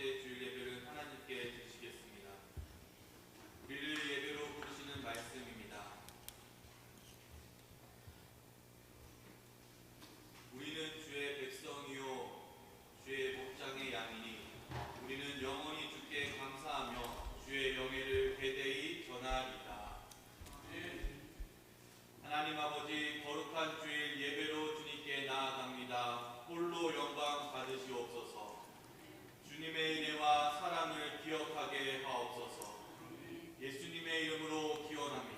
번째 주일 예배를 하나님께 드리시겠습니다. 우리를 예배로 부르시는 말씀입니다. 우리는 주의 백성이요 주의 목장의 양이니 우리는 영원히 주께 감사하며 주의 명예를 대대히 전하리이다. 하나님 아버지, 거룩한 주일 예배로 주님께 나아갑니다. 홀로 영광 받으시옵소서. 주님의 은혜와 사랑을 기억하게 하옵소서. 예수님의 이름으로 기원합니다.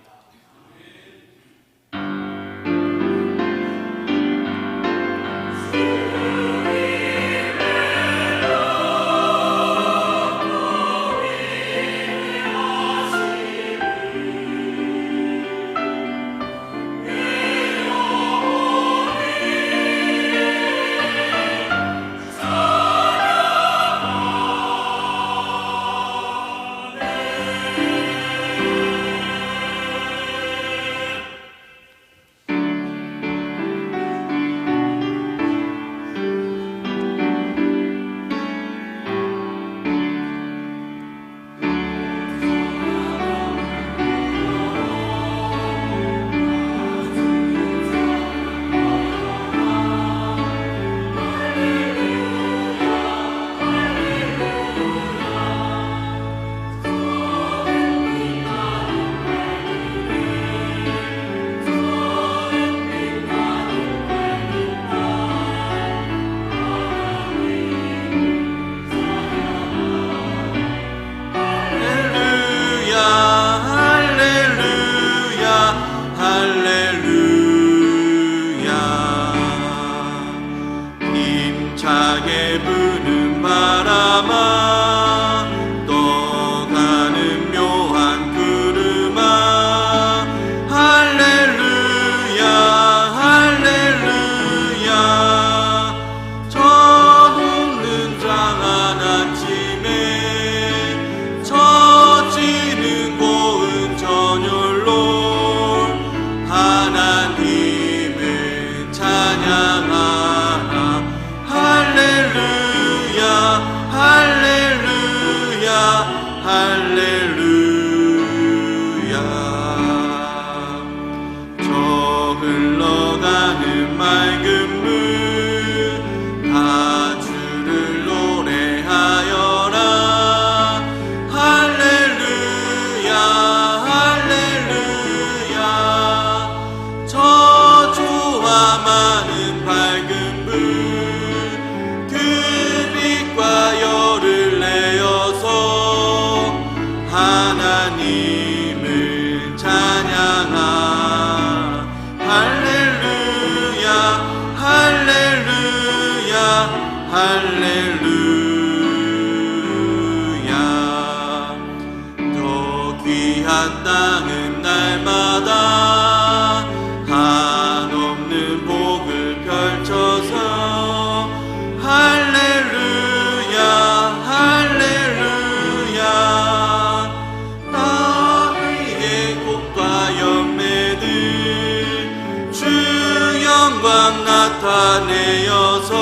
나타내어서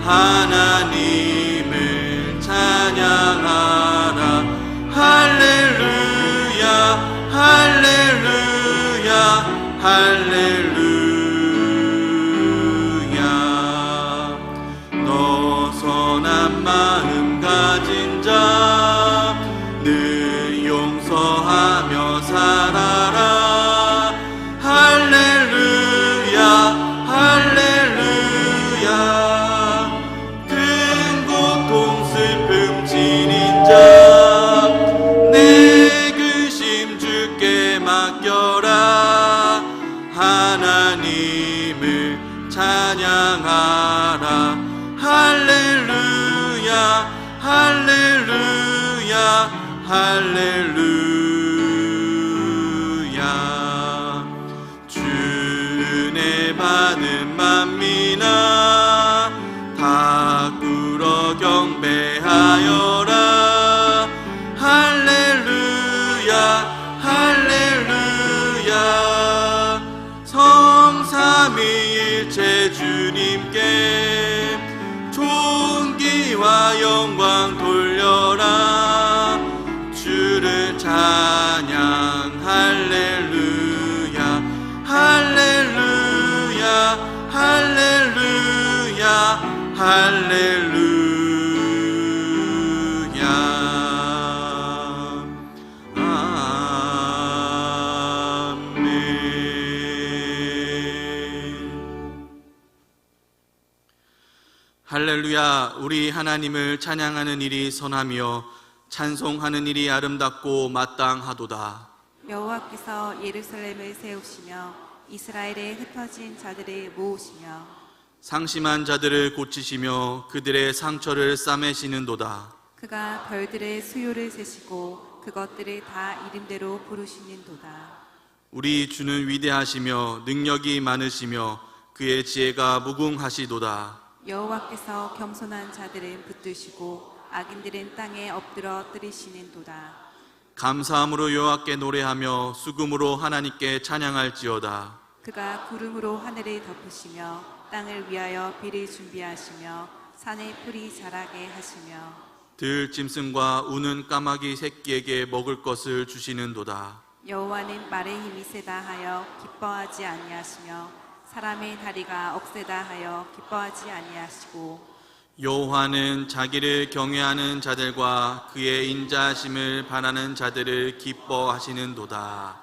하나님을 찬양하라. 할렐루야 할렐루야 할렐루야. 너 선한 마음 가진 자 늘 용서하며 살아라. 할렐루야 할렐루야. 큰 고통 슬픔 지닌 자 내 근심 주께 맡겨라. 하나님을 찬양하라. 할렐루야 할렐루야 할렐루야. 주 은혜 받은 만민아 다 꿇어 경배하여라. 할렐루야 할렐루야. 성삼위일체 주님께 존귀와 영광 돌려라. 주를 찬양 할렐루야 할렐루야 할렐루야 할렐루야. 할렐루야. 우리 하나님을 찬양하는 일이 선하며 찬송하는 일이 아름답고 마땅하도다. 여호와께서 예루살렘을 세우시며 이스라엘에 흩어진 자들을 모으시며 상심한 자들을 고치시며 그들의 상처를 싸매시는도다. 그가 별들의 수요를 세시고 그것들을 다 이름대로 부르시는도다. 우리 주는 위대하시며 능력이 많으시며 그의 지혜가 무궁하시도다. 여호와께서 겸손한 자들은 붙드시고 악인들은 땅에 엎드려 뜨리시는도다. 감사함으로 여호와께 노래하며 수금으로 하나님께 찬양할지어다. 그가 구름으로 하늘을 덮으시며 땅을 위하여 비를 준비하시며 산에 풀이 자라게 하시며 들짐승과 우는 까마귀 새끼에게 먹을 것을 주시는도다. 여호와는 말의 힘이 세다 하여 기뻐하지 아니하시며 사람의 다리가 억세다 하여 기뻐하지 아니하시고 여호와는 자기를 경외하는 자들과 그의 인자하심을 바라는 자들을 기뻐하시는도다.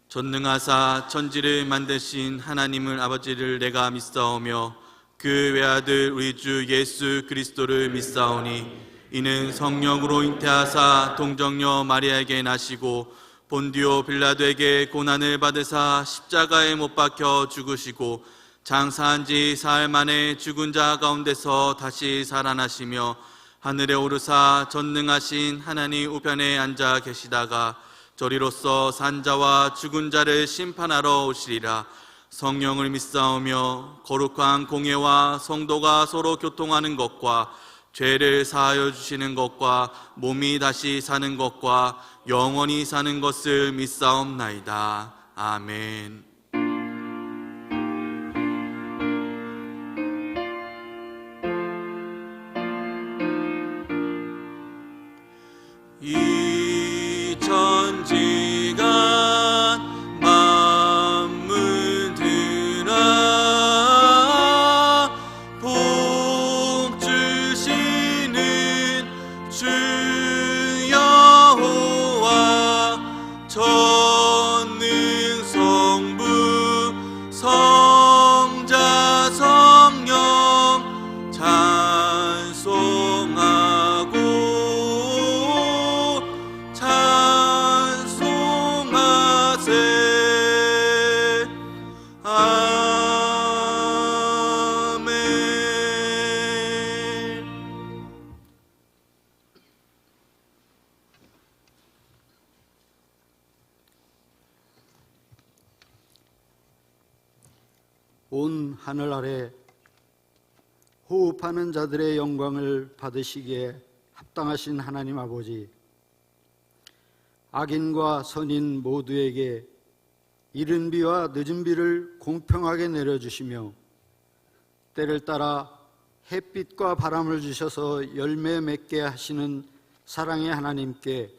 전능하사 천지를 만드신 하나님을 아버지를 내가 믿사오며 그 외아들 우리 주 예수 그리스도를 믿사오니 이는 성령으로 잉태하사 동정녀 마리아에게 나시고 본디오 빌라도에게 고난을 받으사 십자가에 못 박혀 죽으시고 장사한 지 사흘 만에 죽은 자 가운데서 다시 살아나시며 하늘에 오르사 전능하신 하나님 우편에 앉아 계시다가 저리로서 산자와 죽은 자를 심판하러 오시리라. 성령을 믿사오며 거룩한 공예와 성도가 서로 교통하는 것과 죄를 사하여 주시는 것과 몸이 다시 사는 것과 영원히 사는 것을 믿사옵나이다. 아멘. 이 천지가 만물들아 복 주시는 주 여호와 전능 성부 성자 성령 찬송하고 찬송하세. 아멘. 온 하늘 아래 호흡하는 자들의 영광을 받으시기에 합당하신 하나님 아버지, 악인과 선인 모두에게 이른 비와 늦은 비를 공평하게 내려주시며 때를 따라 햇빛과 바람을 주셔서 열매 맺게 하시는 사랑의 하나님께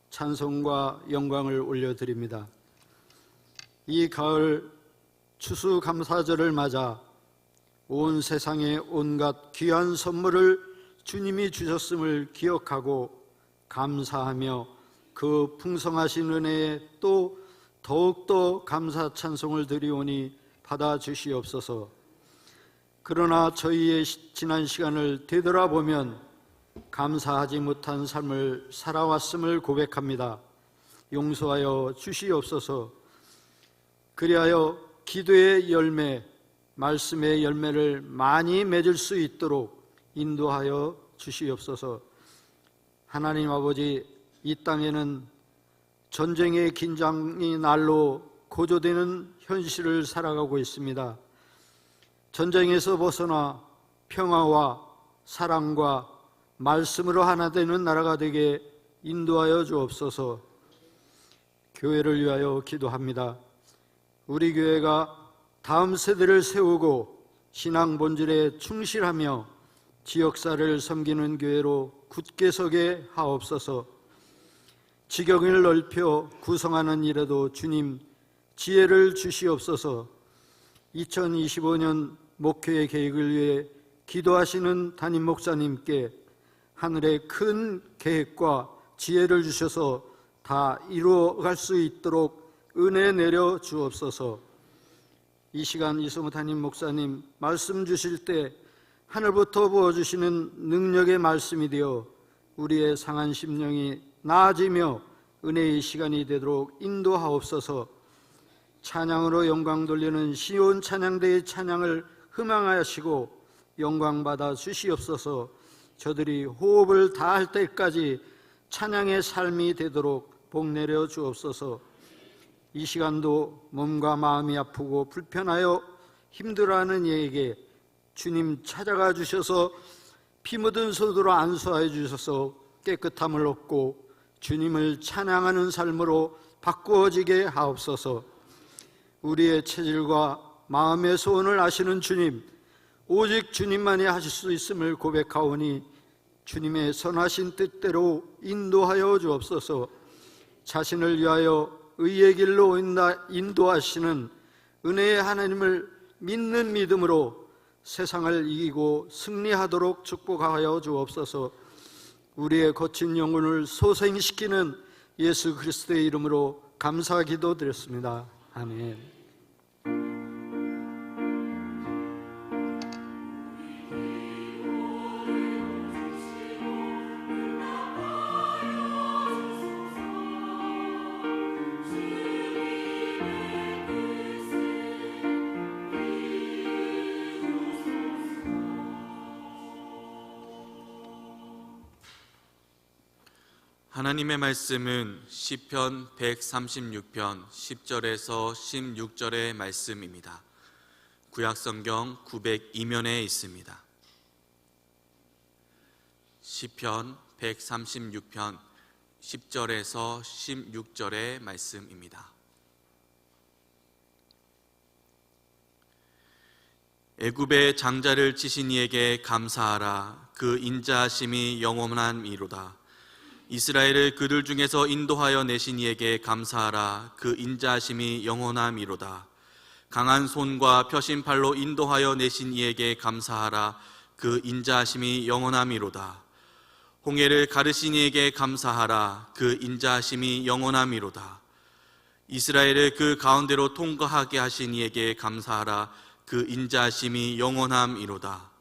찬송과 영광을 올려드립니다. 이 가을 추수감사절을 맞아 온 세상에 온갖 귀한 선물을 주님이 주셨음을 기억하고 감사하며 그 풍성하신 은혜에 또 더욱더 감사 찬송을 드리오니 받아주시옵소서. 그러나 저희의 지난 시간을 되돌아보면 감사하지 못한 삶을 살아왔음을 고백합니다. 용서하여 주시옵소서. 그리하여 기도의 열매, 말씀의 열매를 많이 맺을 수 있도록 인도하여 주시옵소서. 하나님 아버지, 이 땅에는 전쟁의 긴장이 날로 고조되는 현실을 살아가고 있습니다. 전쟁에서 벗어나 평화와 사랑과 말씀으로 하나 되는 나라가 되게 인도하여 주옵소서. 교회를 위하여 기도합니다. 우리 교회가 다음 세대를 세우고 신앙 본질에 충실하며 지역사를 섬기는 교회로 굳게 서게 하옵소서. 지경을 넓혀 구성하는 일에도 주님 지혜를 주시옵소서. 2025년 목회의 계획을 위해 기도하시는 담임 목사님께 하늘의 큰 계획과 지혜를 주셔서 다 이루어갈 수 있도록 은혜 내려 주옵소서. 이 시간 이성우 담임 목사님 말씀 주실 때 하늘부터 부어주시는 능력의 말씀이 되어 우리의 상한 심령이 나아지며 은혜의 시간이 되도록 인도하옵소서. 찬양으로 영광 돌리는 시온 찬양대의 찬양을 흠양하시고 영광받아 주시옵소서. 저들이 호흡을 다할 때까지 찬양의 삶이 되도록 복 내려 주옵소서. 이 시간도 몸과 마음이 아프고 불편하여 힘들어하는 이에게 주님 찾아가 주셔서 피 묻은 손으로 안수하여 주셔서 깨끗함을 얻고 주님을 찬양하는 삶으로 바꾸어지게 하옵소서. 우리의 체질과 마음의 소원을 아시는 주님, 오직 주님만이 하실 수 있음을 고백하오니 주님의 선하신 뜻대로 인도하여 주옵소서. 자신을 위하여 의의 길로 인도하시는 은혜의 하나님을 믿는 믿음으로 세상을 이기고 승리하도록 축복하여 주옵소서. 우리의 거친 영혼을 소생시키는 예수 그리스도의 이름으로 감사 기도드렸습니다. 아멘. 하나님의 말씀은 시편 136편 10절에서 16절의 말씀입니다. 구약성경 902면에 있습니다. 시편 136편 10절에서 16절의 말씀입니다. 애굽의 장자를 치신 이에게 감사하라. 그 인자하심이 영원함이로다. 이스라엘을 그들 중에서 인도하여 내신 이에게 감사하라. 그 인자하심이 영원함이로다. 강한 손과 펴신 팔로 인도하여 내신 이에게 감사하라. 그 인자하심이 영원함이로다. 홍해를 가르신 이에게 감사하라. 그 인자하심이 영원함이로다. 이스라엘을 그 가운데로 통과하게 하신 이에게 감사하라. 그 인자하심이 영원함이로다.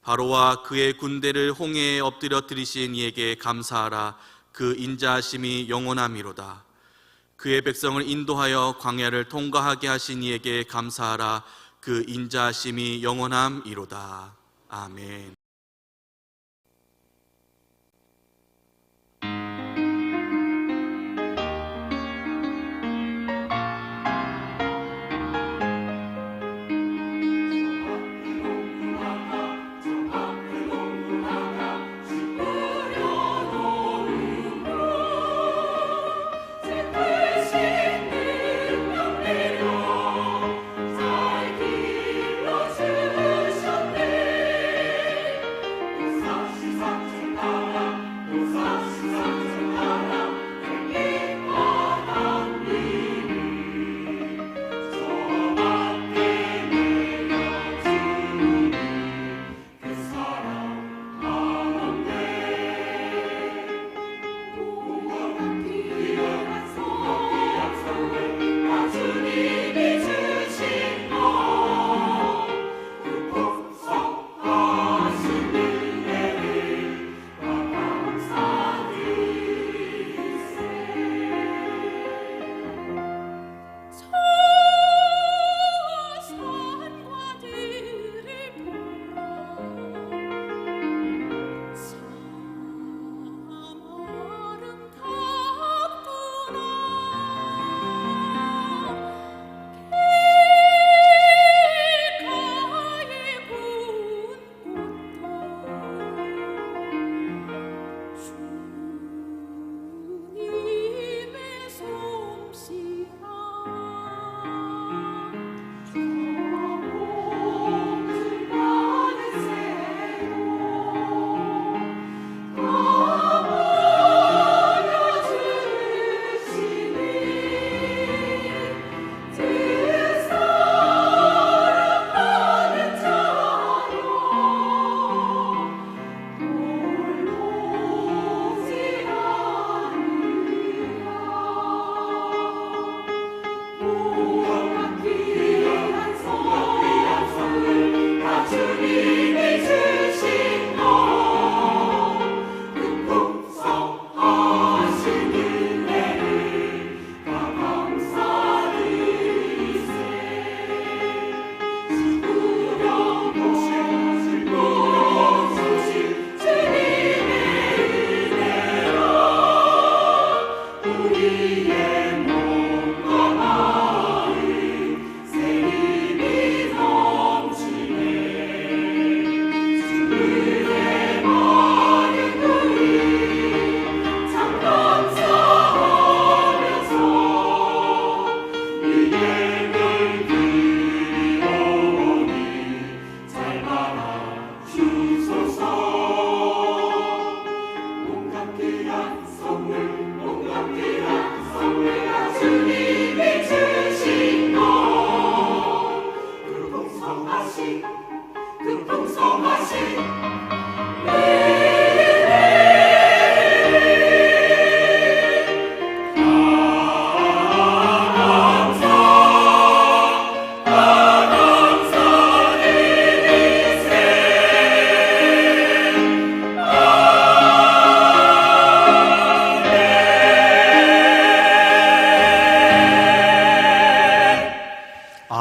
바로와 그의 군대를 홍해에 엎드려 들이신 이에게 감사하라. 그 인자하심이 영원함이로다. 그의 백성을 인도하여 광야를 통과하게 하신 이에게 감사하라. 그 인자하심이 영원함이로다. 아멘.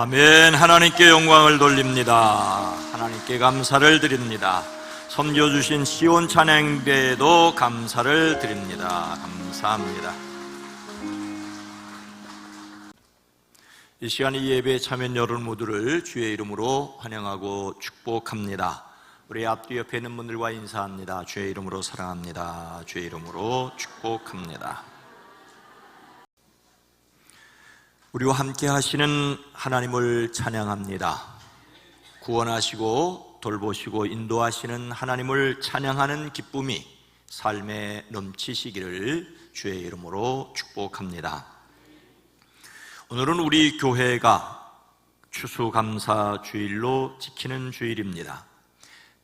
아멘. 하나님께 영광을 돌립니다. 하나님께 감사를 드립니다. 섬겨주신 시온 찬양대에도 감사를 드립니다. 감사합니다. 이 시간 이 예배에 참여한 여러분 모두를 주의 이름으로 환영하고 축복합니다. 우리 앞뒤 옆에 있는 분들과 인사합니다. 주의 이름으로 사랑합니다. 주의 이름으로 축복합니다. 우리와 함께 하시는 하나님을 찬양합니다. 구원하시고 돌보시고 인도하시는 하나님을 찬양하는 기쁨이 삶에 넘치시기를 주의 이름으로 축복합니다. 오늘은 우리 교회가 추수감사 주일로 지키는 주일입니다.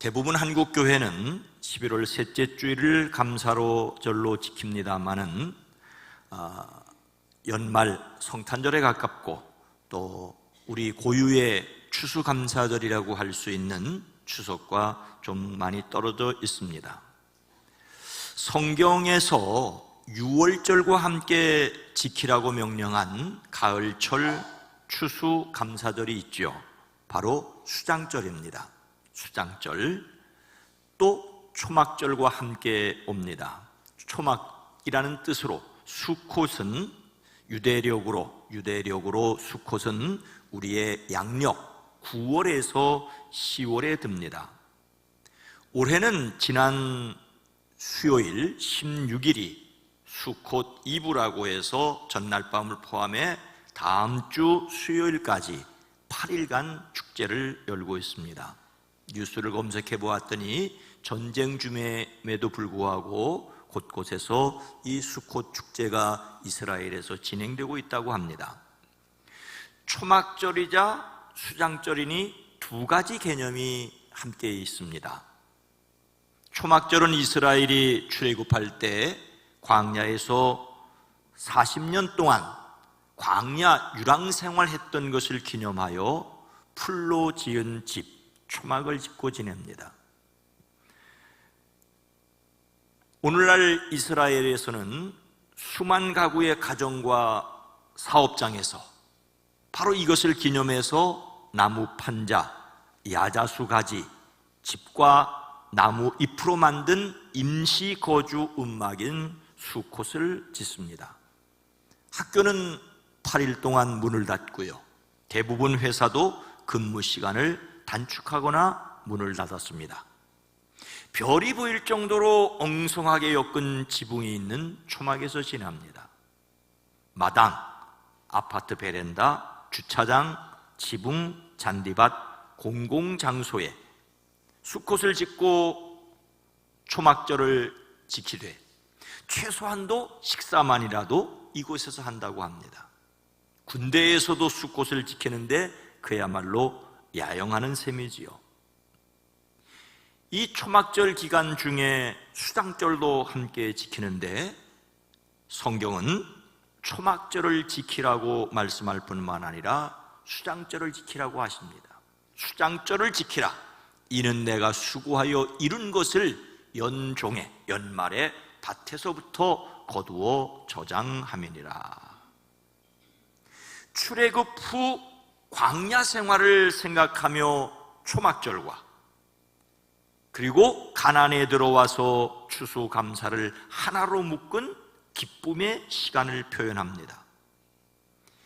대부분 한국 교회는 11월 셋째 주일을 감사로 절로 지킵니다마는 연말 성탄절에 가깝고 또 우리 고유의 추수감사절이라고 할 수 있는 추석과 좀 많이 떨어져 있습니다. 성경에서 6월절과 함께 지키라고 명령한 가을철 추수감사절이 있죠. 바로 수장절입니다. 수장절, 또 초막절과 함께 옵니다. 초막이라는 뜻으로 수콧은 유대력으로 수콧은 우리의 양력 9월에서 10월에 듭니다. 올해는 지난 수요일 16일이 수콧 이브라고 해서 전날 밤을 포함해 다음 주 수요일까지 8일간 축제를 열고 있습니다. 뉴스를 검색해 보았더니 전쟁 중임에도 불구하고 곳곳에서 이 수콧 축제가 이스라엘에서 진행되고 있다고 합니다. 초막절이자 수장절이니 두 가지 개념이 함께 있습니다. 초막절은 이스라엘이 출애굽할 때 광야에서 40년 동안 광야 유랑 생활했던 것을 기념하여 풀로 지은 집, 초막을 짓고 지냅니다. 오늘날 이스라엘에서는 수만 가구의 가정과 사업장에서 바로 이것을 기념해서 나무 판자, 야자수 가지, 집과 나무 잎으로 만든 임시 거주 움막인 수콧을 짓습니다. 학교는 8일 동안 문을 닫고요. 대부분 회사도 근무 시간을 단축하거나 문을 닫았습니다. 별이 보일 정도로 엉성하게 엮은 지붕이 있는 초막에서 지납니다. 마당, 아파트 베란다, 주차장, 지붕, 잔디밭, 공공장소에 수콧을 짓고 초막절을 지키되 최소한도 식사만이라도 이곳에서 한다고 합니다. 군대에서도 수콧을 지키는데 그야말로 야영하는 셈이지요. 이 초막절 기간 중에 수장절도 함께 지키는데 성경은 초막절을 지키라고 말씀할 뿐만 아니라 수장절을 지키라고 하십니다. 수장절을 지키라. 이는 내가 수고하여 이룬 것을 연종에, 연말에 밭에서부터 거두어 저장함이니라. 출애굽 후 광야 생활을 생각하며 초막절과 그리고 가나안에 들어와서 추수감사를 하나로 묶은 기쁨의 시간을 표현합니다.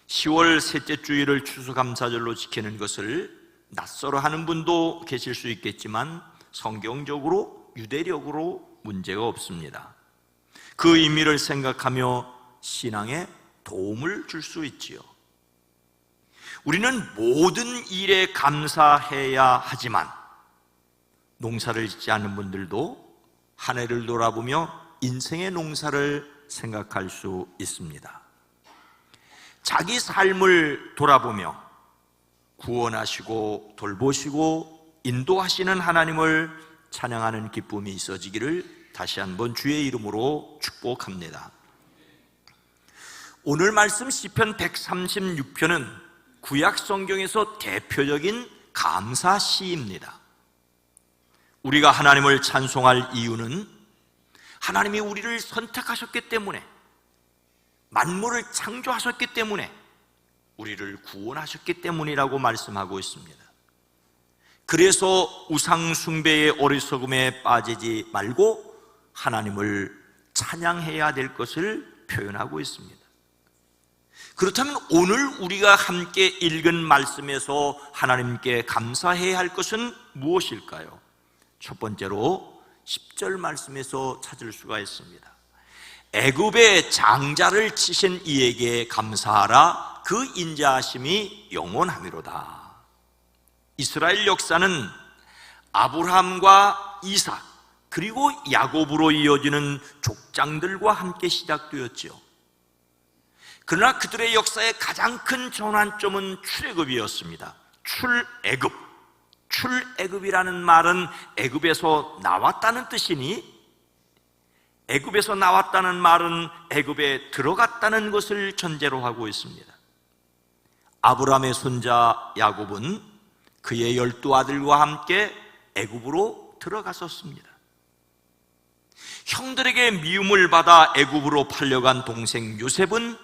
10월 셋째 주일을 추수감사절로 지키는 것을 낯설어 하는 분도 계실 수 있겠지만 성경적으로 유대력으로 문제가 없습니다. 그 의미를 생각하며 신앙에 도움을 줄 수 있지요. 우리는 모든 일에 감사해야 하지만 농사를 짓지 않는 분들도 한 해를 돌아보며 인생의 농사를 생각할 수 있습니다. 자기 삶을 돌아보며 구원하시고 돌보시고 인도하시는 하나님을 찬양하는 기쁨이 있어지기를 다시 한번 주의 이름으로 축복합니다. 오늘 말씀 시편 136편은 구약 성경에서 대표적인 감사 시입니다. 우리가 하나님을 찬송할 이유는 하나님이 우리를 선택하셨기 때문에, 만물을 창조하셨기 때문에, 우리를 구원하셨기 때문이라고 말씀하고 있습니다. 그래서 우상 숭배의 어리석음에 빠지지 말고 하나님을 찬양해야 될 것을 표현하고 있습니다. 그렇다면 오늘 우리가 함께 읽은 말씀에서 하나님께 감사해야 할 것은 무엇일까요? 첫 번째로 10절 말씀에서 찾을 수가 있습니다. 애굽의 장자를 치신 이에게 감사하라. 그 인자하심이 영원하미로다. 이스라엘 역사는 아브라함과 이삭 그리고 야곱으로 이어지는 족장들과 함께 시작되었지요. 그러나 그들의 역사의 가장 큰 전환점은 출애굽이었습니다. 출애굽. 출애굽이라는 말은 애굽에서 나왔다는 뜻이니, 애굽에서 나왔다는 말은 애굽에 들어갔다는 것을 전제로 하고 있습니다. 아브라함의 손자 야곱은 그의 12아들과 함께 애굽으로 들어갔었습니다. 형들에게 미움을 받아 애굽으로 팔려간 동생 요셉은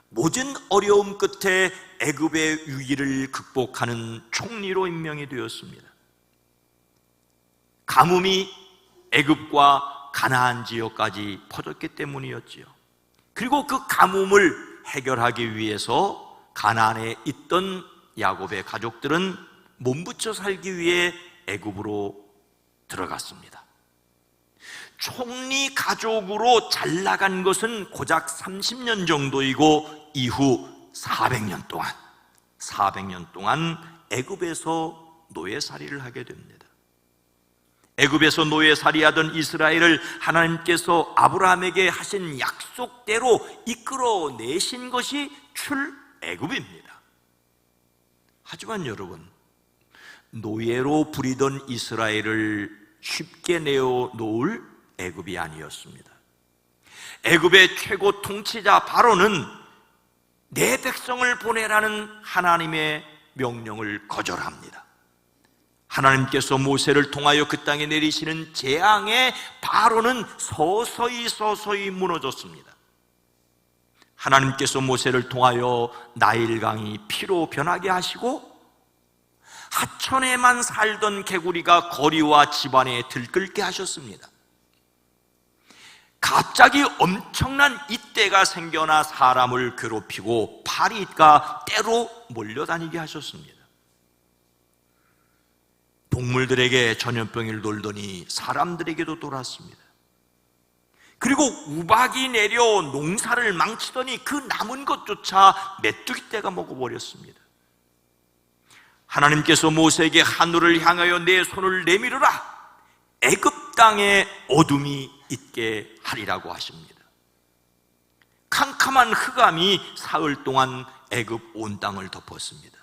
모든 어려움 끝에 애굽의 위기를 극복하는 총리로 임명이 되었습니다. 가뭄이 애굽과 가나안 지역까지 퍼졌기 때문이었지요. 그리고 그 가뭄을 해결하기 위해서 가나안에 있던 야곱의 가족들은 몸부쳐 살기 위해 애굽으로 들어갔습니다. 총리 가족으로 잘 나간 것은 고작 30년 정도이고 이후 400년 동안 애굽에서 노예살이를 하게 됩니다. 애굽에서 노예살이하던 이스라엘을 하나님께서 아브라함에게 하신 약속대로 이끌어내신 것이 출애굽입니다. 하지만 여러분, 노예로 부리던 이스라엘을 쉽게 내어놓을 애굽이 아니었습니다. 애굽의 최고 통치자 바로는 내 백성을 보내라는 하나님의 명령을 거절합니다. 하나님께서 모세를 통하여 그 땅에 내리시는 재앙에 바로는 서서히 무너졌습니다. 하나님께서 모세를 통하여 나일강이 피로 변하게 하시고 하천에만 살던 개구리가 거리와 집안에 들끓게 하셨습니다. 갑자기 엄청난 이떼가 생겨나 사람을 괴롭히고 파리가 때로 몰려다니게 하셨습니다. 동물들에게 전염병이 돌더니 사람들에게도 돌았습니다. 그리고 우박이 내려 농사를 망치더니 그 남은 것조차 메뚜기떼가 먹어버렸습니다. 하나님께서 모세에게 하늘을 향하여 내 손을 내밀어라. 애굽 땅에 어둠이 있게 하리라고 하십니다. 캄캄한 흑암이 사흘 동안 애굽 온 땅을 덮었습니다.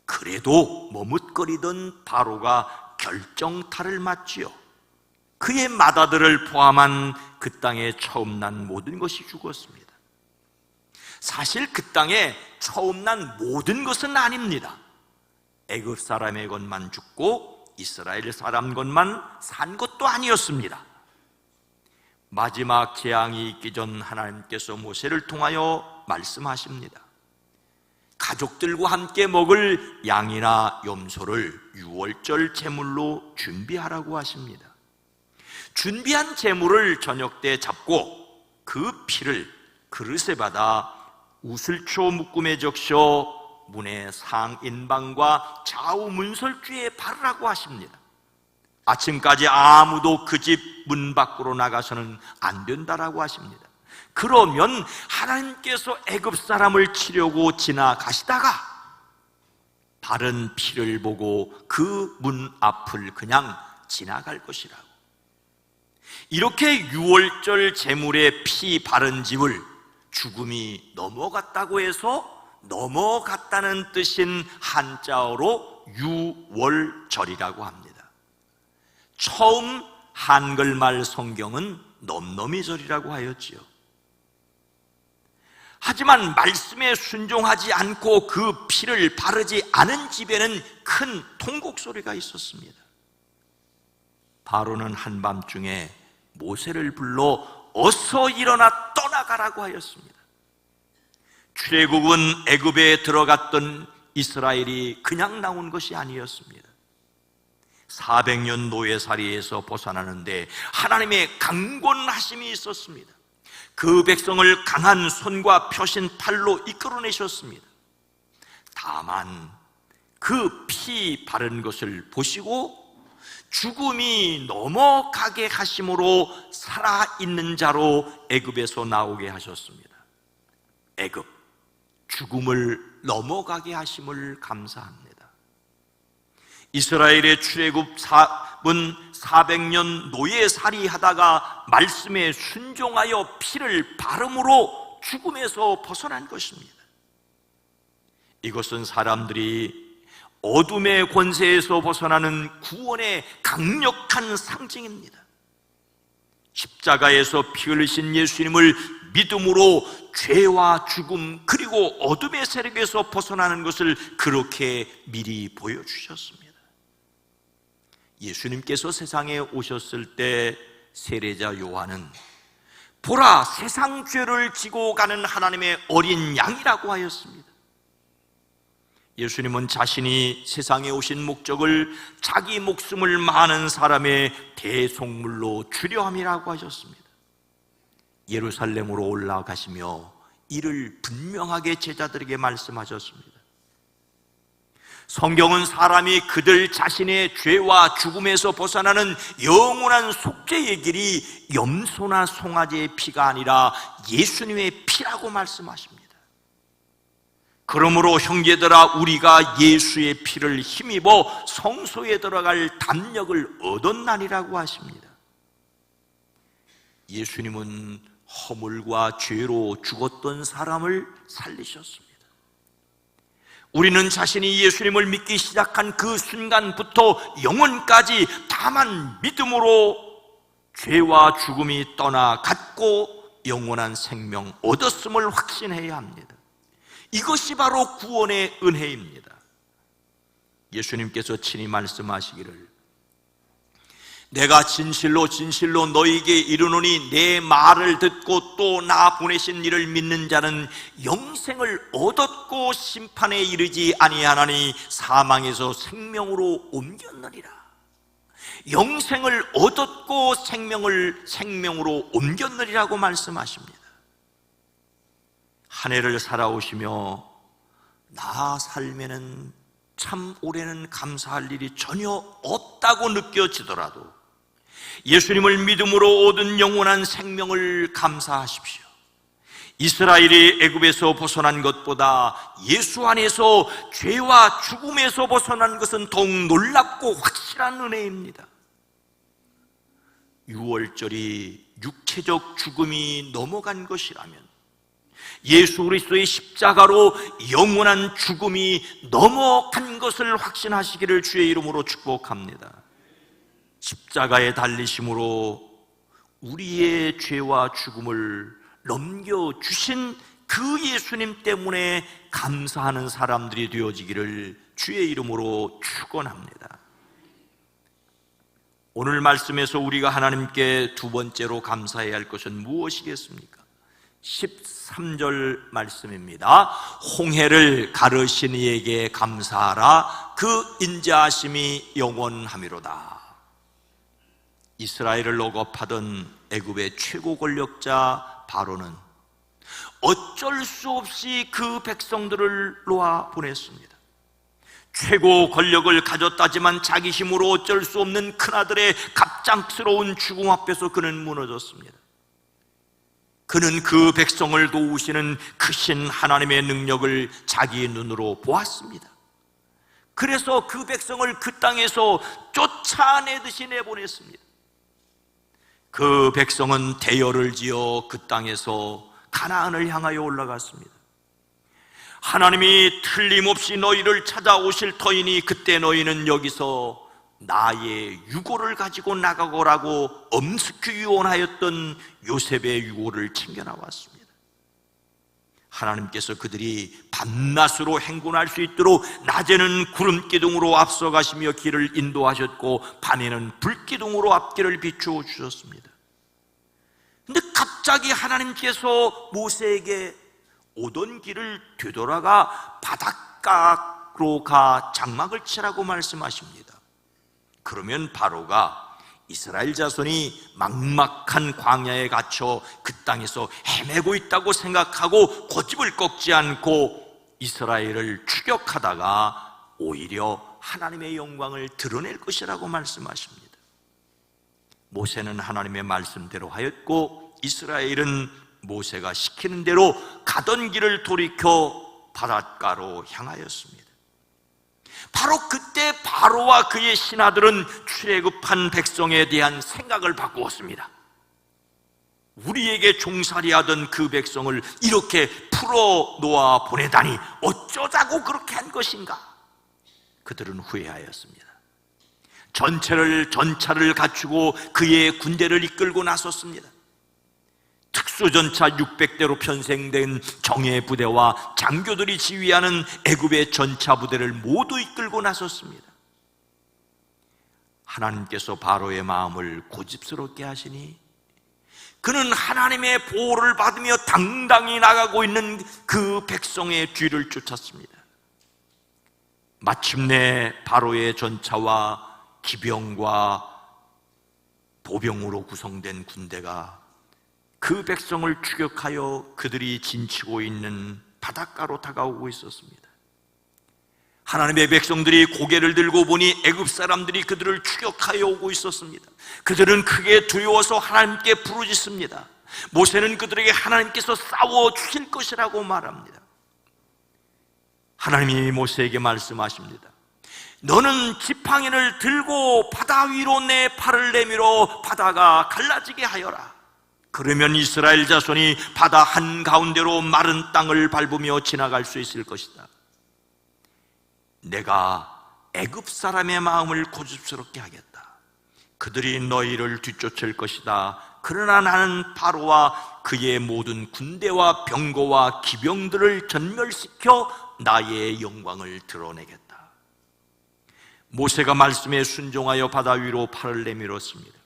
그래도 머뭇거리던 바로가 결정타를 맞지요. 그의 맏아들을 포함한 그 땅에 처음 난 모든 것이 죽었습니다. 사실 그 땅에 처음 난 모든 것은 아닙니다. 애굽 사람의 것만 죽고 이스라엘 사람 것만 산 것도 아니었습니다. 마지막 재앙이 있기 전 하나님께서 모세를 통하여 말씀하십니다. 가족들과 함께 먹을 양이나 염소를 유월절 제물로 준비하라고 하십니다. 준비한 제물을 저녁 때 잡고 그 피를 그릇에 받아 우슬초 묶음에 적셔 문의 상인방과 좌우 문설주에 바르라고 하십니다. 아침까지 아무도 그 집 문 밖으로 나가서는 안 된다라고 하십니다. 그러면 하나님께서 애굽 사람을 치려고 지나가시다가 바른 피를 보고 그 문 앞을 그냥 지나갈 것이라고. 이렇게 유월절 제물에 피 바른 집을 죽음이 넘어갔다고 해서 넘어갔다는 뜻인 한자어로 유월절이라고 합니다. 처음 한글말 성경은 넘넘이절이라고 하였지요. 하지만 말씀에 순종하지 않고 그 피를 바르지 않은 집에는 큰 통곡 소리가 있었습니다. 바로는 한밤중에 모세를 불러 어서 일어나 떠나가라고 하였습니다. 출애굽은 애굽에 들어갔던 이스라엘이 그냥 나온 것이 아니었습니다. 400년 노예살이에서 벗어나는데 하나님의 강권하심이 있었습니다. 그 백성을 강한 손과 펴신 팔로 이끌어내셨습니다. 다만 그 피 바른 것을 보시고 죽음이 넘어가게 하심으로 살아있는 자로 애굽에서 나오게 하셨습니다. 애굽, 죽음을 넘어가게 하심을 감사합니다. 이스라엘의 출애굽은 400년 노예살이 하다가 말씀에 순종하여 피를 바름으로 죽음에서 벗어난 것입니다. 이것은 사람들이 어둠의 권세에서 벗어나는 구원의 강력한 상징입니다. 십자가에서 피 흘리신 예수님을 믿음으로 죄와 죽음 그리고 어둠의 세력에서 벗어나는 것을 그렇게 미리 보여주셨습니다. 예수님께서 세상에 오셨을 때 세례자 요한은 보라, 세상 죄를 지고 가는 하나님의 어린 양이라고 하였습니다. 예수님은 자신이 세상에 오신 목적을 자기 목숨을 많은 사람의 대속물로 주려 함이라고 하셨습니다. 예루살렘으로 올라가시며 이를 분명하게 제자들에게 말씀하셨습니다. 성경은 사람이 그들 자신의 죄와 죽음에서 벗어나는 영원한 속죄의 길이 염소나 송아지의 피가 아니라 예수님의 피라고 말씀하십니다. 그러므로 형제들아, 우리가 예수의 피를 힘입어 성소에 들어갈 담력을 얻었나니라고 하십니다. 예수님은 허물과 죄로 죽었던 사람을 살리셨습니다. 우리는 자신이 예수님을 믿기 시작한 그 순간부터 영원까지 다만 믿음으로 죄와 죽음이 떠나갔고 영원한 생명 얻었음을 확신해야 합니다. 이것이 바로 구원의 은혜입니다. 예수님께서 친히 말씀하시기를 내가 진실로 진실로 너희에게 이르노니 내 말을 듣고 또 나 보내신 이를 믿는 자는 영생을 얻었고 심판에 이르지 아니하나니 사망에서 생명으로 옮겼느니라. 영생을 얻었고 생명으로 옮겼느니라고 말씀하십니다. 한 해를 살아오시며 나 살면은 참 올해는 감사할 일이 전혀 없다고 느껴지더라도 예수님을 믿음으로 얻은 영원한 생명을 감사하십시오. 이스라엘이 애굽에서 벗어난 것보다 예수 안에서 죄와 죽음에서 벗어난 것은 더욱 놀랍고 확실한 은혜입니다. 유월절이 육체적 죽음이 넘어간 것이라면 예수 그리스도의 십자가로 영원한 죽음이 넘어간 것을 확신하시기를 주의 이름으로 축복합니다. 십자가에 달리심으로 우리의 죄와 죽음을 넘겨주신 그 예수님 때문에 감사하는 사람들이 되어지기를 주의 이름으로 축원합니다. 오늘 말씀에서 우리가 하나님께 두 번째로 감사해야 할 것은 무엇이겠습니까? 13절 말씀입니다. 홍해를 가르신 이에게 감사하라. 그 인자하심이 영원하미로다. 이스라엘을 억압하던 애굽의 최고 권력자 바로는 어쩔 수 없이 그 백성들을 놓아 보냈습니다. 최고 권력을 가졌다지만 자기 힘으로 어쩔 수 없는 큰아들의 갑작스러운 죽음 앞에서 그는 무너졌습니다. 그는 그 백성을 도우시는 크신 하나님의 능력을 자기 눈으로 보았습니다. 그래서 그 백성을 그 땅에서 쫓아내듯이 내보냈습니다. 그 백성은 대열을 지어 그 땅에서 가나안을 향하여 올라갔습니다. 하나님이 틀림없이 너희를 찾아오실 터이니 그때 너희는 여기서 나의 유고를 가지고 나가거라고 엄숙히 유언하였던 요셉의 유고를 챙겨 나왔습니다. 하나님께서 그들이 밤낮으로 행군할 수 있도록 낮에는 구름 기둥으로 앞서가시며 길을 인도하셨고 밤에는 불 기둥으로 앞길을 비추어 주셨습니다. 근데 갑자기 하나님께서 모세에게 오던 길을 되돌아가 바닷가로 가 장막을 치라고 말씀하십니다. 그러면 바로가 이스라엘 자손이 막막한 광야에 갇혀 그 땅에서 헤매고 있다고 생각하고 고집을 꺾지 않고 이스라엘을 추격하다가 오히려 하나님의 영광을 드러낼 것이라고 말씀하십니다. 모세는 하나님의 말씀대로 하였고 이스라엘은 모세가 시키는 대로 가던 길을 돌이켜 바닷가로 향하였습니다. 바로 그때 바로와 그의 신하들은 출애굽한 백성에 대한 생각을 바꾸었습니다. 우리에게 종살이하던 그 백성을 이렇게 풀어놓아 보내다니 어쩌자고 그렇게 한 것인가? 그들은 후회하였습니다. 전차를 갖추고 그의 군대를 이끌고 나섰습니다. 특수전차 600대로 편성된 정예 부대와 장교들이 지휘하는 애굽의 전차 부대를 모두 이끌고 나섰습니다. 하나님께서 바로의 마음을 고집스럽게 하시니 그는 하나님의 보호를 받으며 당당히 나가고 있는 그 백성의 뒤를 쫓았습니다. 마침내 바로의 전차와 기병과 보병으로 구성된 군대가 그 백성을 추격하여 그들이 진치고 있는 바닷가로 다가오고 있었습니다. 하나님의 백성들이 고개를 들고 보니 애굽 사람들이 그들을 추격하여 오고 있었습니다. 그들은 크게 두려워서 하나님께 부르짖습니다. 모세는 그들에게 하나님께서 싸워 주실 것이라고 말합니다. 하나님이 모세에게 말씀하십니다. 너는 지팡이를 들고 바다 위로 내 팔을 내밀어 바다가 갈라지게 하여라. 그러면 이스라엘 자손이 바다 한가운데로 마른 땅을 밟으며 지나갈 수 있을 것이다. 내가 애굽 사람의 마음을 고집스럽게 하겠다. 그들이 너희를 뒤쫓을 것이다. 그러나 나는 바로와 그의 모든 군대와 병거와 기병들을 전멸시켜 나의 영광을 드러내겠다. 모세가 말씀에 순종하여 바다 위로 팔을 내밀었습니다.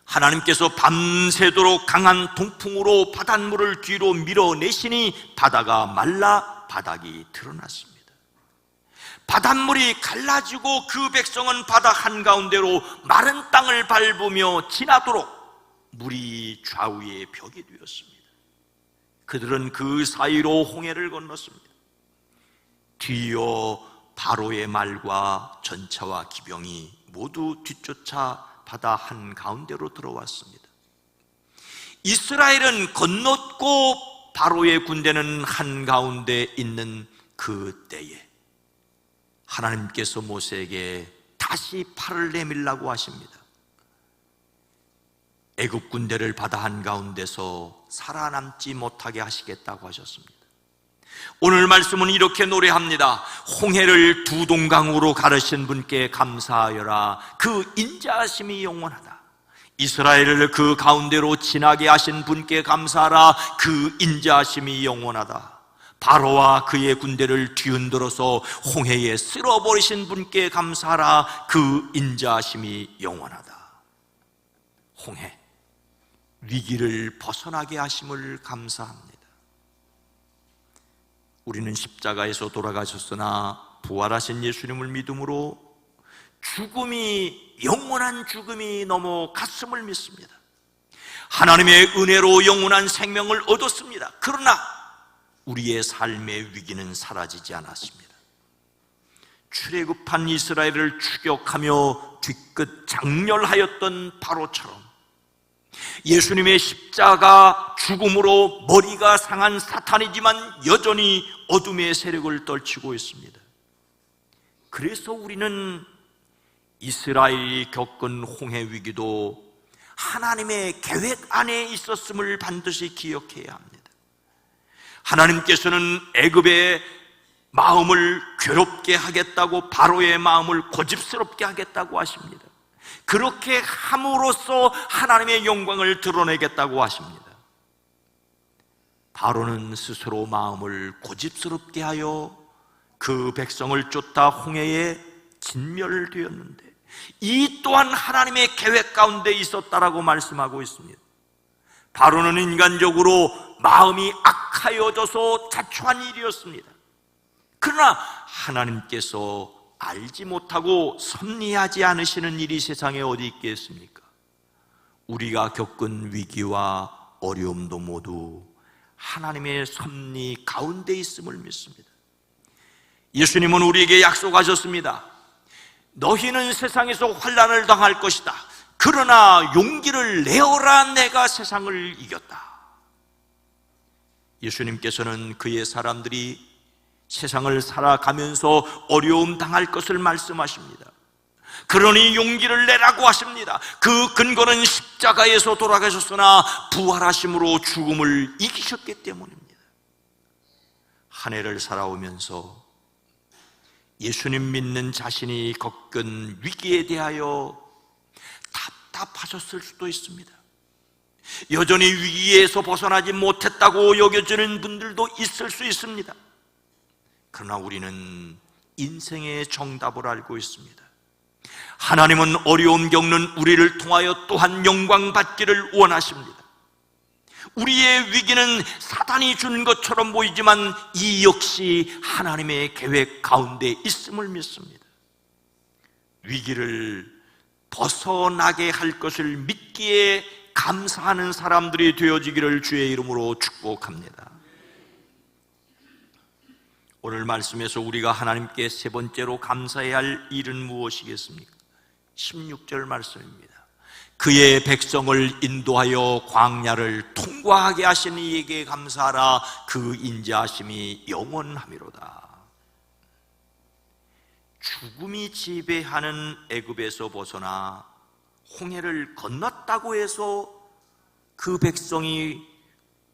하나님께서 밤새도록 강한 동풍으로 바닷물을 뒤로 밀어내시니 바다가 말라 바닥이 드러났습니다. 바닷물이 갈라지고 그 백성은 바다 한가운데로 마른 땅을 밟으며 지나도록 물이 좌우의 벽이 되었습니다. 그들은 그 사이로 홍해를 건넜습니다. 뒤이어 바로의 말과 전차와 기병이 모두 뒤쫓아 바다 한가운데로 들어왔습니다. 이스라엘은 건넜고 바로의 군대는 한가운데 있는 그 때에 하나님께서 모세에게 다시 팔을 내밀라고 하십니다. 애굽 군대를 바다 한가운데서 살아남지 못하게 하시겠다고 하셨습니다. 오늘 말씀은 이렇게 노래합니다. 홍해를 두 동강으로 가르신 분께 감사하여라. 그 인자하심이 영원하다. 이스라엘을 그 가운데로 지나게 하신 분께 감사하라. 그 인자하심이 영원하다. 바로와 그의 군대를 뒤흔들어서 홍해에 쓸어버리신 분께 감사하라. 그 인자하심이 영원하다. 홍해, 위기를 벗어나게 하심을 감사합니다. 우리는 십자가에서 돌아가셨으나 부활하신 예수님을 믿음으로 죽음이 영원한 죽음이 넘어 갔음을 믿습니다. 하나님의 은혜로 영원한 생명을 얻었습니다. 그러나 우리의 삶의 위기는 사라지지 않았습니다. 출애굽한 이스라엘을 추격하며 뒤끝 장렬하였던 바로처럼 예수님의 십자가 죽음으로 머리가 상한 사탄이지만 여전히 어둠의 세력을 떨치고 있습니다. 그래서 우리는 이스라엘이 겪은 홍해 위기도 하나님의 계획 안에 있었음을 반드시 기억해야 합니다. 하나님께서는 애굽의 마음을 괴롭게 하겠다고, 바로의 마음을 고집스럽게 하겠다고 하십니다. 그렇게 함으로써 하나님의 영광을 드러내겠다고 하십니다. 바로는 스스로 마음을 고집스럽게 하여 그 백성을 쫓다 홍해에 진멸되었는데 이 또한 하나님의 계획 가운데 있었다라고 말씀하고 있습니다. 바로는 인간적으로 마음이 악하여져서 자초한 일이었습니다. 그러나 하나님께서 알지 못하고 섭리하지 않으시는 일이 세상에 어디 있겠습니까? 우리가 겪은 위기와 어려움도 모두 하나님의 섭리 가운데 있음을 믿습니다. 예수님은 우리에게 약속하셨습니다. 너희는 세상에서 환난을 당할 것이다. 그러나 용기를 내어라, 내가 세상을 이겼다. 예수님께서는 그의 사람들이 세상을 살아가면서 어려움 당할 것을 말씀하십니다. 그러니 용기를 내라고 하십니다. 그 근거는 십자가에서 돌아가셨으나 부활하심으로 죽음을 이기셨기 때문입니다. 한 해를 살아오면서 예수님 믿는 자신이 겪은 위기에 대하여 답답하셨을 수도 있습니다. 여전히 위기에서 벗어나지 못했다고 여겨지는 분들도 있을 수 있습니다. 그러나 우리는 인생의 정답을 알고 있습니다. 하나님은 어려움 겪는 우리를 통하여 또한 영광 받기를 원하십니다. 우리의 위기는 사단이 주는 것처럼 보이지만 이 역시 하나님의 계획 가운데 있음을 믿습니다. 위기를 벗어나게 할 것을 믿기에 감사하는 사람들이 되어지기를 주의 이름으로 축복합니다. 오늘 말씀에서 우리가 하나님께 세 번째로 감사해야 할 일은 무엇이겠습니까? 16절 말씀입니다. 그의 백성을 인도하여 광야를 통과하게 하신 이에게 감사하라. 그 인자하심이 영원하미로다. 죽음이 지배하는 애굽에서 벗어나 홍해를 건넜다고 해서 그 백성이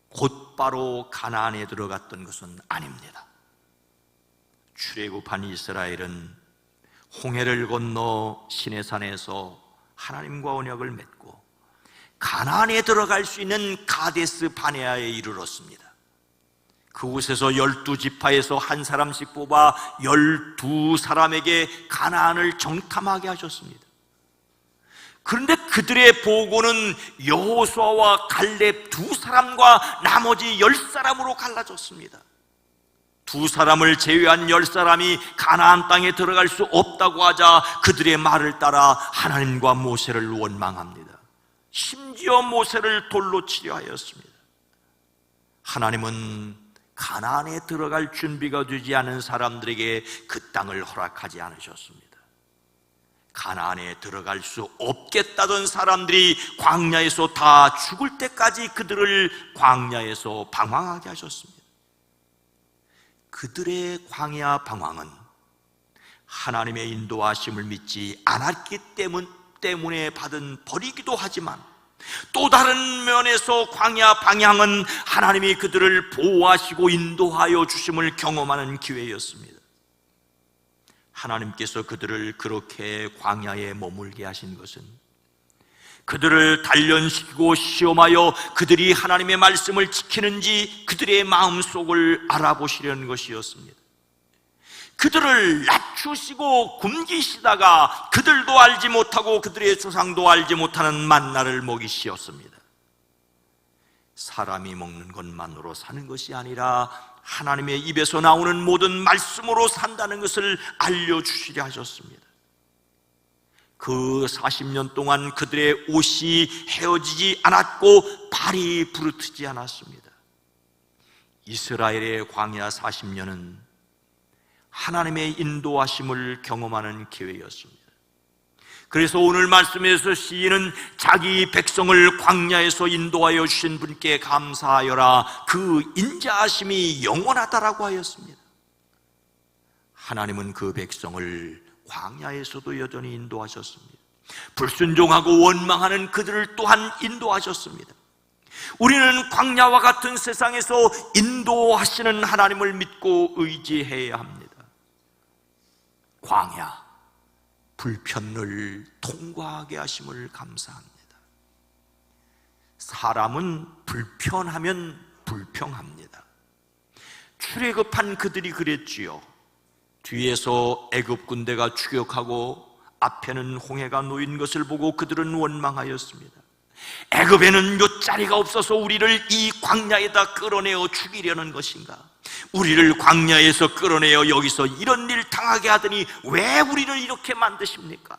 곧바로 가나안에 들어갔던 것은 아닙니다. 출애굽한 이스라엘은 홍해를 건너 시내산에서 하나님과 언약을 맺고 가나안에 들어갈 수 있는 가데스 바네아에 이르렀습니다. 그곳에서 12지파에서 한 사람씩 뽑아 12사람에게 가나안을 정탐하게 하셨습니다. 그런데 그들의 보고는 여호수아와 갈렙 두 사람과 나머지 10사람으로 갈라졌습니다. 두 사람을 제외한 10사람이 가나안 땅에 들어갈 수 없다고 하자 그들의 말을 따라 하나님과 모세를 원망합니다. 심지어 모세를 돌로 치려 하였습니다. 하나님은 가나안에 들어갈 준비가 되지 않은 사람들에게 그 땅을 허락하지 않으셨습니다. 가나안에 들어갈 수 없겠다던 사람들이 광야에서 다 죽을 때까지 그들을 광야에서 방황하게 하셨습니다. 그들의 광야 방황은 하나님의 인도하심을 믿지 않았기 때문에 받은 벌이기도 하지만 또 다른 면에서 광야 방향은 하나님이 그들을 보호하시고 인도하여 주심을 경험하는 기회였습니다. 하나님께서 그들을 그렇게 광야에 머물게 하신 것은 그들을 단련시키고 시험하여 그들이 하나님의 말씀을 지키는지 그들의 마음속을 알아보시려는 것이었습니다. 그들을 낮추시고 굶기시다가 그들도 알지 못하고 그들의 조상도 알지 못하는 만나를 먹이시었습니다. 사람이 먹는 것만으로 사는 것이 아니라 하나님의 입에서 나오는 모든 말씀으로 산다는 것을 알려주시려 하셨습니다. 그 40년 동안 그들의 옷이 헤어지지 않았고 발이 부르트지 않았습니다. 이스라엘의 광야 40년은 하나님의 인도하심을 경험하는 기회였습니다. 그래서 오늘 말씀에서 시인은 자기 백성을 광야에서 인도하여 주신 분께 감사하여라, 그 인자하심이 영원하다라고 하였습니다. 하나님은 그 백성을 광야에서도 여전히 인도하셨습니다. 불순종하고 원망하는 그들을 또한 인도하셨습니다. 우리는 광야와 같은 세상에서 인도하시는 하나님을 믿고 의지해야 합니다. 광야, 불편을 통과하게 하심을 감사합니다. 사람은 불편하면 불평합니다. 출애굽한 그들이 그랬지요. 뒤에서 애굽 군대가 추격하고 앞에는 홍해가 놓인 것을 보고 그들은 원망하였습니다. 애굽에는 묫자리가 없어서 우리를 이 광야에다 끌어내어 죽이려는 것인가? 우리를 광야에서 끌어내어 여기서 이런 일 당하게 하더니 왜 우리를 이렇게 만드십니까?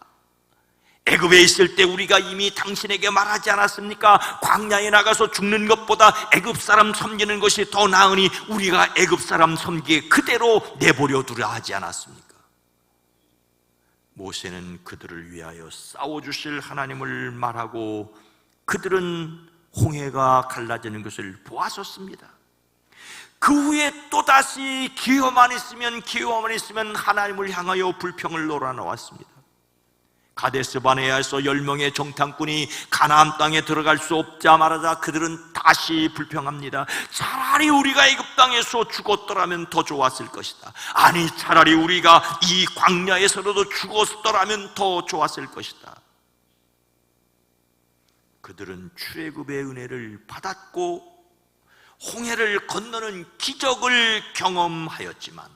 애굽에 있을 때 우리가 이미 당신에게 말하지 않았습니까? 광야에 나가서 죽는 것보다 애굽 사람 섬기는 것이 더 나으니 우리가 애굽 사람 섬기게 그대로 내버려 두라 하지 않았습니까? 모세는 그들을 위하여 싸워주실 하나님을 말하고 그들은 홍해가 갈라지는 것을 보았었습니다. 그 후에 또다시 기회만 있으면 하나님을 향하여 불평을 놀아놓았습니다. 가데스 바네아에서 10명의 정탐꾼이 가나안 땅에 들어갈 수 없자 말하자 그들은 다시 불평합니다. 차라리 우리가 애굽 땅에서 죽었더라면 더 좋았을 것이다. 아니, 차라리 우리가 이 광야에서라도 죽었더라면 더 좋았을 것이다. 그들은 출애굽의 은혜를 받았고 홍해를 건너는 기적을 경험하였지만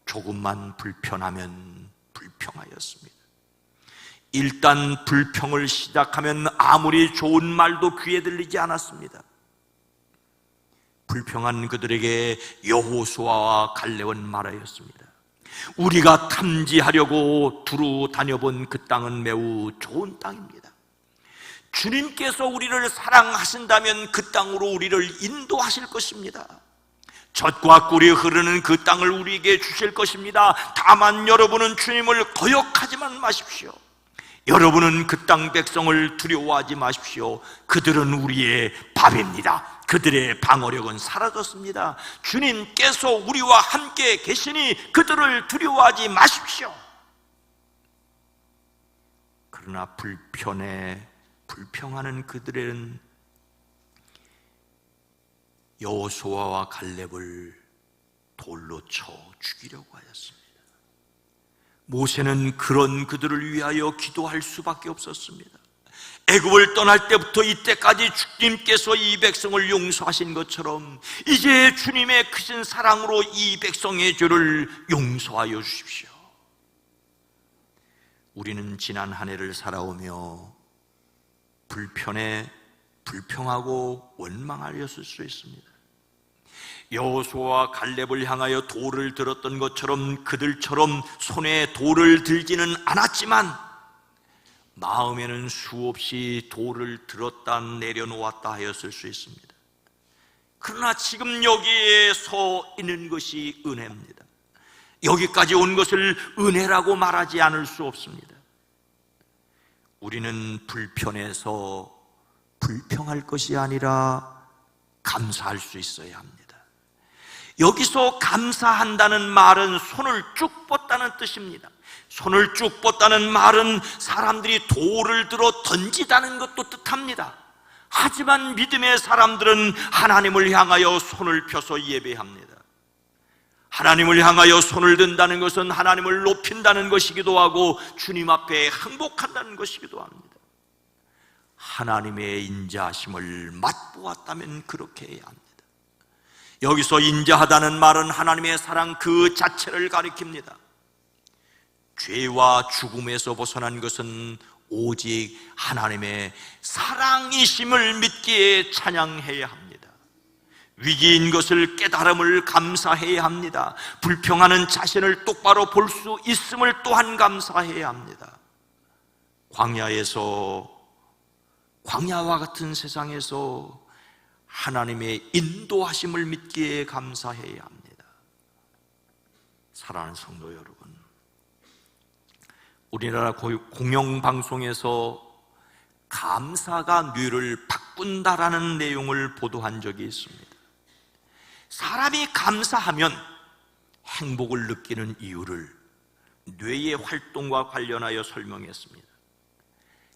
조금만 불편하면 불평하였습니다. 일단 불평을 시작하면 아무리 좋은 말도 귀에 들리지 않았습니다. 불평한 그들에게 여호수아와 갈렙은 말하였습니다. 우리가 탐지하려고 두루 다녀본 그 땅은 매우 좋은 땅입니다. 주님께서 우리를 사랑하신다면 그 땅으로 우리를 인도하실 것입니다. 젖과 꿀이 흐르는 그 땅을 우리에게 주실 것입니다. 다만 여러분은 주님을 거역하지만 마십시오. 여러분은 그 땅 백성을 두려워하지 마십시오. 그들은 우리의 밥입니다. 그들의 방어력은 사라졌습니다. 주님께서 우리와 함께 계시니 그들을 두려워하지 마십시오. 그러나 불평하는 그들은 여호수아와 갈렙을 돌로 쳐 죽이려고 하였습니다. 모세는 그런 그들을 위하여 기도할 수밖에 없었습니다. 애굽을 떠날 때부터 이때까지 주님께서 이 백성을 용서하신 것처럼 이제 주님의 크신 사랑으로 이 백성의 죄를 용서하여 주십시오. 우리는 지난 한 해를 살아오며 불평하고 원망하였을 수 있습니다. 여호수아와 갈렙을 향하여 돌을 들었던 것처럼 그들처럼 손에 돌을 들지는 않았지만 마음에는 수없이 돌을 들었다 내려놓았다 하였을 수 있습니다. 그러나 지금 여기에 서 있는 것이 은혜입니다. 여기까지 온 것을 은혜라고 말하지 않을 수 없습니다. 우리는 불편해서 불평할 것이 아니라 감사할 수 있어야 합니다. 여기서 감사한다는 말은 손을 쭉 뻗다는 뜻입니다. 손을 쭉 뻗다는 말은 사람들이 돌을 들어 던지다는 것도 뜻합니다. 하지만 믿음의 사람들은 하나님을 향하여 손을 펴서 예배합니다. 하나님을 향하여 손을 든다는 것은 하나님을 높인다는 것이기도 하고 주님 앞에 항복한다는 것이기도 합니다. 하나님의 인자하심을 맛보았다면 그렇게 해야 합니다. 여기서 인자하다는 말은 하나님의 사랑 그 자체를 가리킵니다. 죄와 죽음에서 벗어난 것은 오직 하나님의 사랑이심을 믿기에 찬양해야 합니다. 위기인 것을 깨달음을 감사해야 합니다. 불평하는 자신을 똑바로 볼 수 있음을 또한 감사해야 합니다. 광야와 같은 세상에서 하나님의 인도하심을 믿기에 감사해야 합니다. 사랑하는 성도 여러분, 우리나라 공영방송에서 감사가 뇌를 바꾼다라는 내용을 보도한 적이 있습니다. 사람이 감사하면 행복을 느끼는 이유를 뇌의 활동과 관련하여 설명했습니다.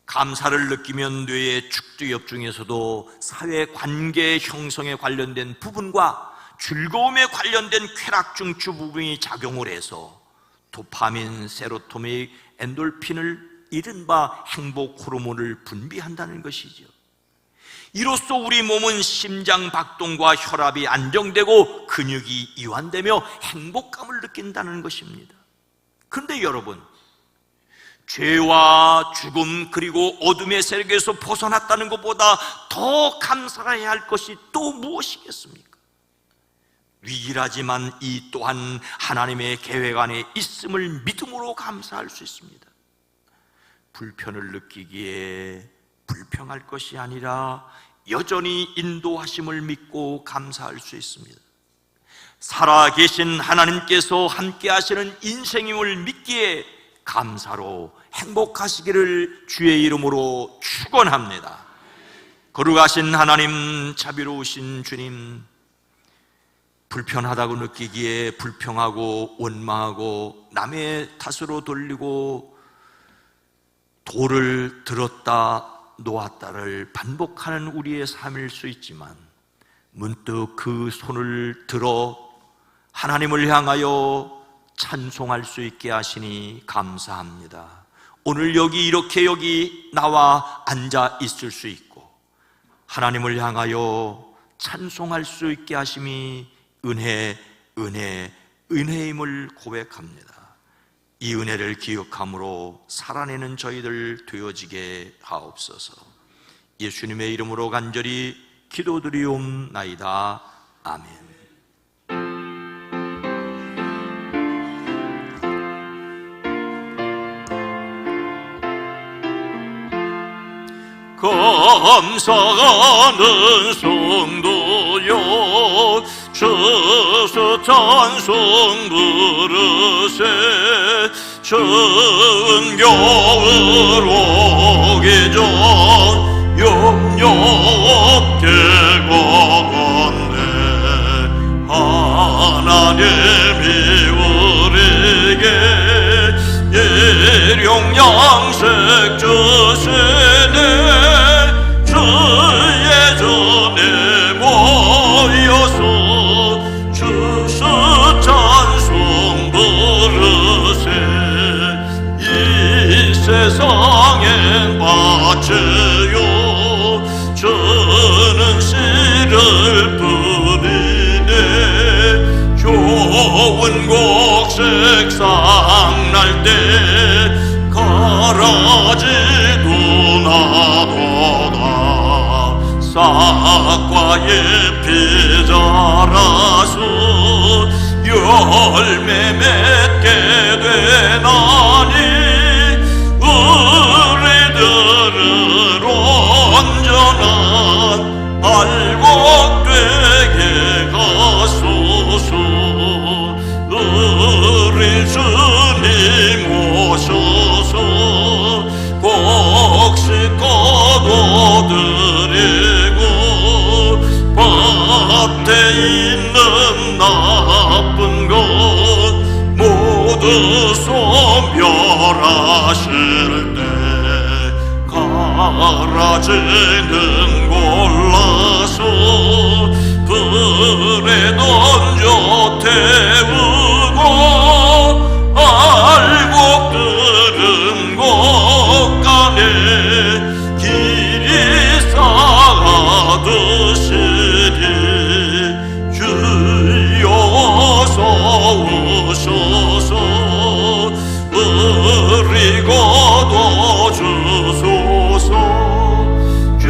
감사를 느끼면 뇌의 축두엽 중에서도 사회관계 형성에 관련된 부분과 즐거움에 관련된 쾌락중추 부분이 작용을 해서 도파민, 세로토닌, 엔돌핀을 이른바 행복 호르몬을 분비한다는 것이죠. 이로써 우리 몸은 심장 박동과 혈압이 안정되고 근육이 이완되며 행복감을 느낀다는 것입니다. 그런데 여러분, 죄와 죽음 그리고 어둠의 세력에서 벗어났다는 것보다 더 감사해야 할 것이 또 무엇이겠습니까? 위일하지만 이 또한 하나님의 계획 안에 있음을 믿음으로 감사할 수 있습니다. 불편을 느끼기에 불평할 것이 아니라 여전히 인도하심을 믿고 감사할 수 있습니다. 살아계신 하나님께서 함께 하시는 인생임을 믿기에 감사로 행복하시기를 주의 이름으로 축원합니다. 거룩하신 하나님, 자비로우신 주님, 불편하다고 느끼기에 불평하고 원망하고 남의 탓으로 돌리고 돌을 들었다 놓았다를 반복하는 우리의 삶일 수 있지만 문득 그 손을 들어 하나님을 향하여 찬송할 수 있게 하시니 감사합니다. 오늘 여기 나와 앉아 있을 수 있고 하나님을 향하여 찬송할 수 있게 하심이 은혜임을 고백합니다. 이 은혜를 기억함으로 살아내는 저희들 되어지게 하옵소서. 예수님의 이름으로 간절히 기도드리옵나이다. 아멘. 감사하는 성도여 주서 찬송 부르세. 추운 겨울 오기 전 염려 없게 건네 하나님이 우리에게 일용 양식 주시네. 주 예전에 모여서 주스 찬송 부르세. 이 세상엔 바치요 주는 씨를 뿌리네. 좋은 곡식 상날 때 가라지도 나도다. 싹과 잎이 자라서 열매 맺게 되나니 우리들은 온전한 알곡되게 가소서. 우리 주님 오셔서 곡식 거둬드리고 밭에 있는 나쁜 것 모두 소멸하실 때 가라지는 골라서 불에 던져 태우고 알곡들은 곳간에 길이 쌓아두시리. 주여 어서 오셔서 우리 거둬주소서. 죄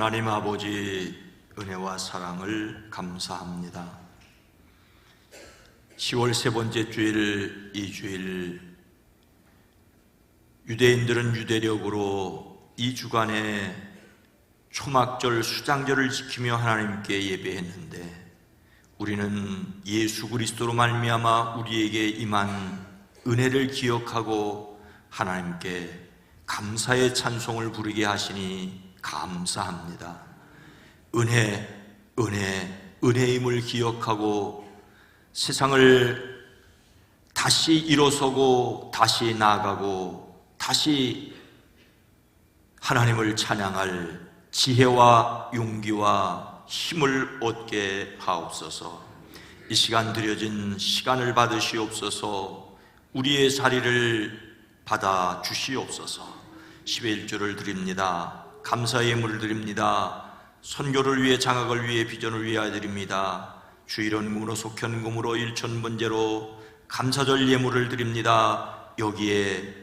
하나님 아버지 은혜와 사랑을 감사합니다. 10월 세 번째 주일, 이 주일 유대인들은 유대력으로 이 주간에 초막절 수장절을 지키며 하나님께 예배했는데 우리는 예수 그리스도로 말미암아 우리에게 임한 은혜를 기억하고 하나님께 감사의 찬송을 부르게 하시니 감사합니다. 은혜임을 기억하고 세상을 다시 일어서고 다시 나아가고 다시 하나님을 찬양할 지혜와 용기와 힘을 얻게 하옵소서. 이 시간 드려진 시간을 받으시옵소서. 우리의 자리를 받아 주시옵소서. 10의 1조를 드립니다. 감사의 예물을 드립니다. 선교를 위해, 장학을 위해, 비전을 위하여 드립니다. 주일원금으로, 속현금으로, 일천번제로 감사절 예물을 드립니다. 여기에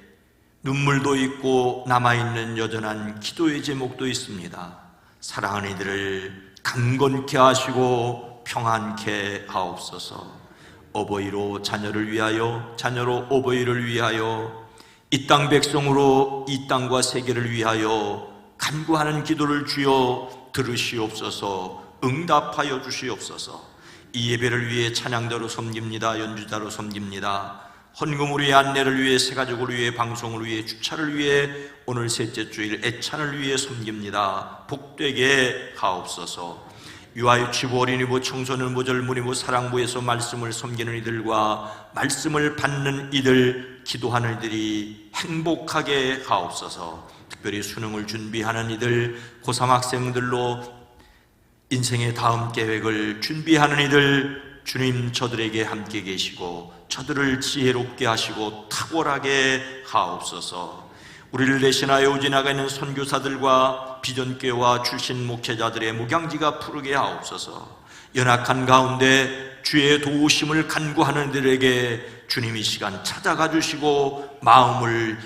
눈물도 있고 남아있는 여전한 기도의 제목도 있습니다. 사랑하는 이들을 강건케 하시고 평안케 하옵소서. 어버이로 자녀를 위하여, 자녀로 어버이를 위하여, 이 땅 백성으로 이 땅과 세계를 위하여 간구하는 기도를 주여 들으시옵소서. 응답하여 주시옵소서. 이 예배를 위해 찬양자로 섬깁니다. 연주자로 섬깁니다. 헌금을 위해, 안내를 위해, 새가족을 위해, 방송을 위해, 주차를 위해, 오늘 셋째 주일 애찬을 위해 섬깁니다. 복되게 하옵소서. 유아유치부, 어린이부, 청소년 모절, 문의부, 사랑부에서 말씀을 섬기는 이들과 말씀을 받는 이들, 기도하는 이들이 행복하게 하옵소서. 특별히 수능을 준비하는 이들, 고3 학생들로 인생의 다음 계획을 준비하는 이들, 주님 저들에게 함께 계시고 저들을 지혜롭게 하시고 탁월하게 하옵소서. 우리를 대신하여 지나가 있는 선교사들과 비전교회와 출신 목회자들의 목양지가 푸르게 하옵소서. 연약한 가운데 주의 도우심을 간구하는 이들에게 주님 이 시간 찾아가 주시고 마음을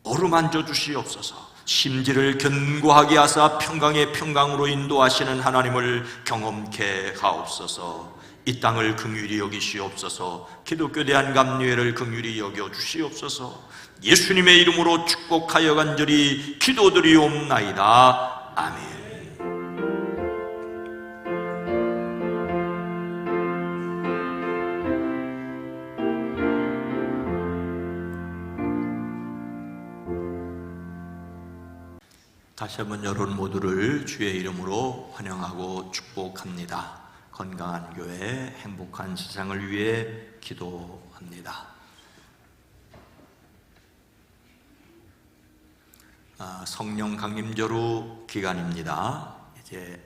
어루만져 주시옵소서. 심지를 견고하게 하사 평강의 평강으로 인도하시는 하나님을 경험케 하옵소서. 이 땅을 긍휼히 여기시옵소서. 기독교 대한감리회를 긍휼히 여겨 주시옵소서. 예수님의 이름으로 축복하여 간절히 기도드리옵나이다. 아멘. 다시 한번 여러분 모두를 주의 이름으로 환영하고 축복합니다. 건강한 교회, 행복한 세상을 위해 기도합니다. 성령 강림절후 기간입니다. 이제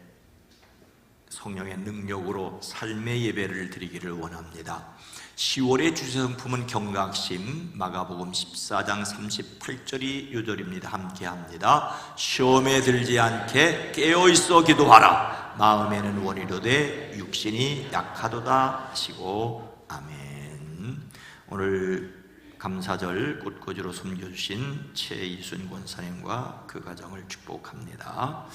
성령의 능력으로 삶의 예배를 드리기를 원합니다. 10월의 주제성품은 경각심, 마가복음 14장 38절이 요절입니다. 함께합니다. 시험에 들지 않게 깨어있어 기도하라. 마음에는 원이로되 육신이 약하도다 하시고 아멘. 오늘 감사절 꽃꽂이로 섬겨주신 최이순 권사님과 그 가정을 축복합니다.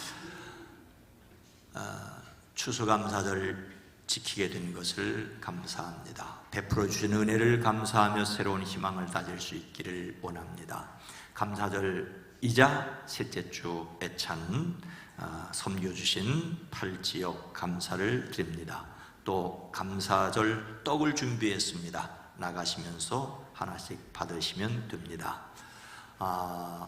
추수감사절 지키게 된 것을 감사합니다. 베풀어 주신 은혜를 감사하며 새로운 희망을 다질 수 있기를 원합니다. 감사절이자 셋째 주 애찬 섬겨주신 8지역 감사를 드립니다. 또 감사절 떡을 준비했습니다. 나가시면서 하나씩 받으시면 됩니다.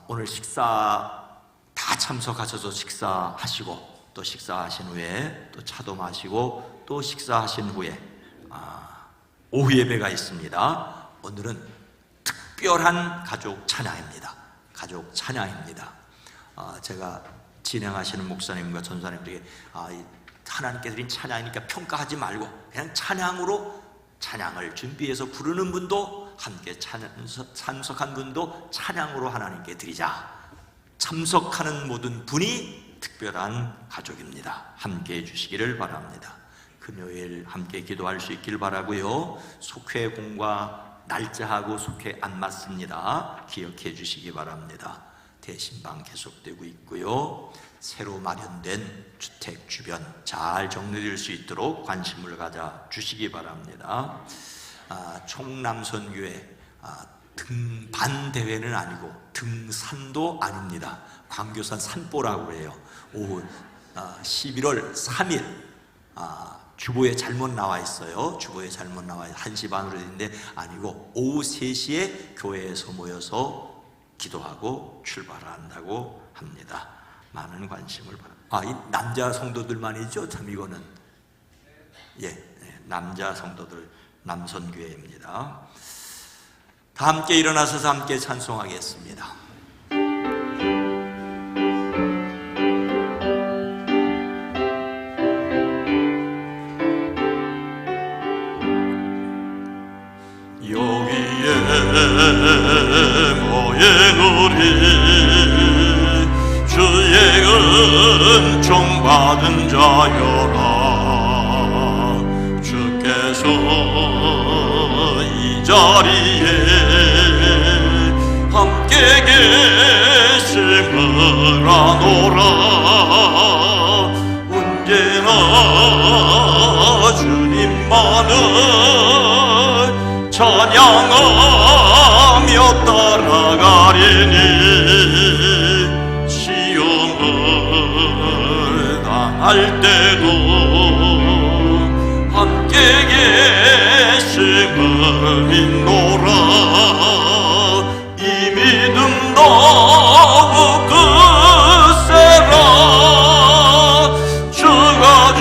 오늘 식사 다 참석하셔서 식사하시고 또 식사하신 후에 또 차도 마시고 또 식사하신 후에 오후 예배가 있습니다. 오늘은 특별한 가족 찬양입니다. 가족 찬양입니다. 제가 진행하시는 목사님과 전사님들에게 하나님께 드린 찬양이니까 평가하지 말고 그냥 찬양으로 찬양을 준비해서 부르는 분도 함께 참석한 분도 찬양으로 하나님께 드리자. 참석하는 모든 분이 특별한 가족입니다. 함께 해주시기를 바랍니다. 금요일 함께 기도할 수 있길 바라고요. 속회공과 날짜하고 속회 안 맞습니다. 기억해 주시기 바랍니다. 대신방 계속되고 있고요. 새로 마련된 주택 주변 잘 정리될 수 있도록 관심을 가져 주시기 바랍니다. 총남선교회 등반 대회는 아니고 등산도 아닙니다. 광교산 산보라고 해요. 오후 11월 3일 주보에 잘못 나와 있어요. 주보에 잘못 나와 1시 반으로 되는데 아니고 오후 3시에 교회에서 모여서 기도하고 출발한다고 합니다. 많은 관심을 바랍니다. 이 남자 성도들만이죠. 참 이거는 남자 성도들 남선교회입니다. 다 함께 일어나서서 함께 찬송하겠습니다. 여기에 모여오리 주의 은총 받은 자여라. 주께서 이 자리에 함께 계심을 아노라. 언제나 주님만을 찬양하며 따라가리니 시험을 당할 때도 함께 계심을 믿노라. 이 믿음 더욱 크세라. 주가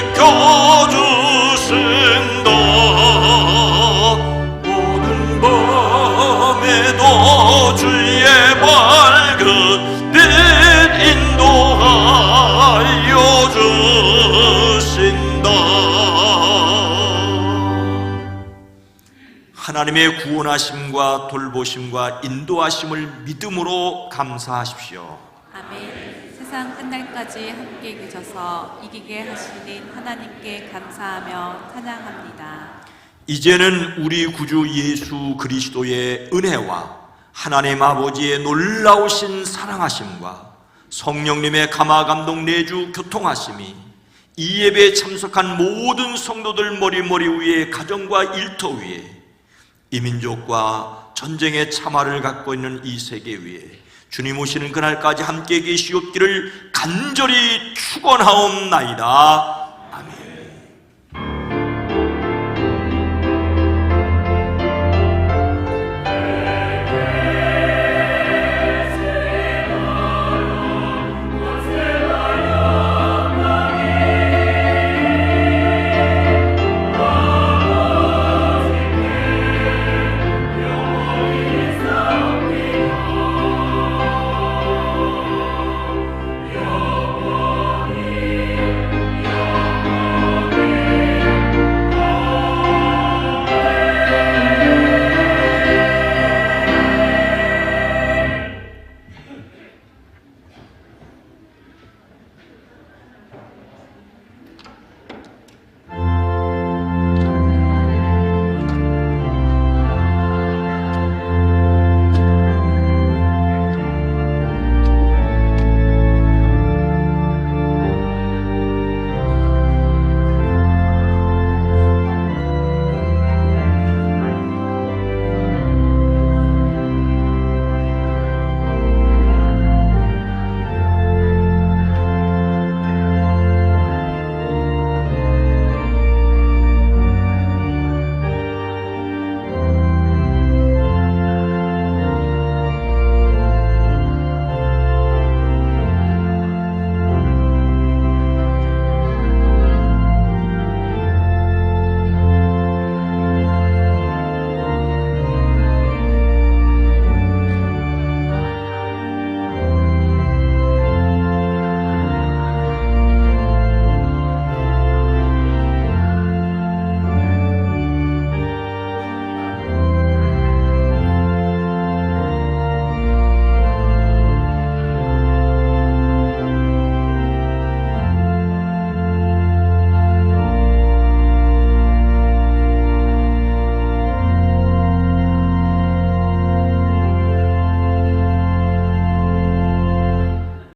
지켜주신다. 주의 밝은 빛 인도하여 주신다. 하나님의 구원하심과 돌보심과 인도하심을 믿음으로 감사하십시오. 아멘. 세상 끝날까지 함께 계셔서 이기게 하시는 하나님께 감사하며 찬양합니다. 이제는 우리 구주 예수 그리스도의 은혜와 하나님 아버지의 놀라우신 사랑하심과 성령님의 감화 감동 내주 교통하심이 이 예배에 참석한 모든 성도들 머리 위에 가정과 일터 위에 이민족과 전쟁의 참화를 갖고 있는 이 세계 위에 주님 오시는 그날까지 함께 계시옵기를 간절히 축원하옵나이다.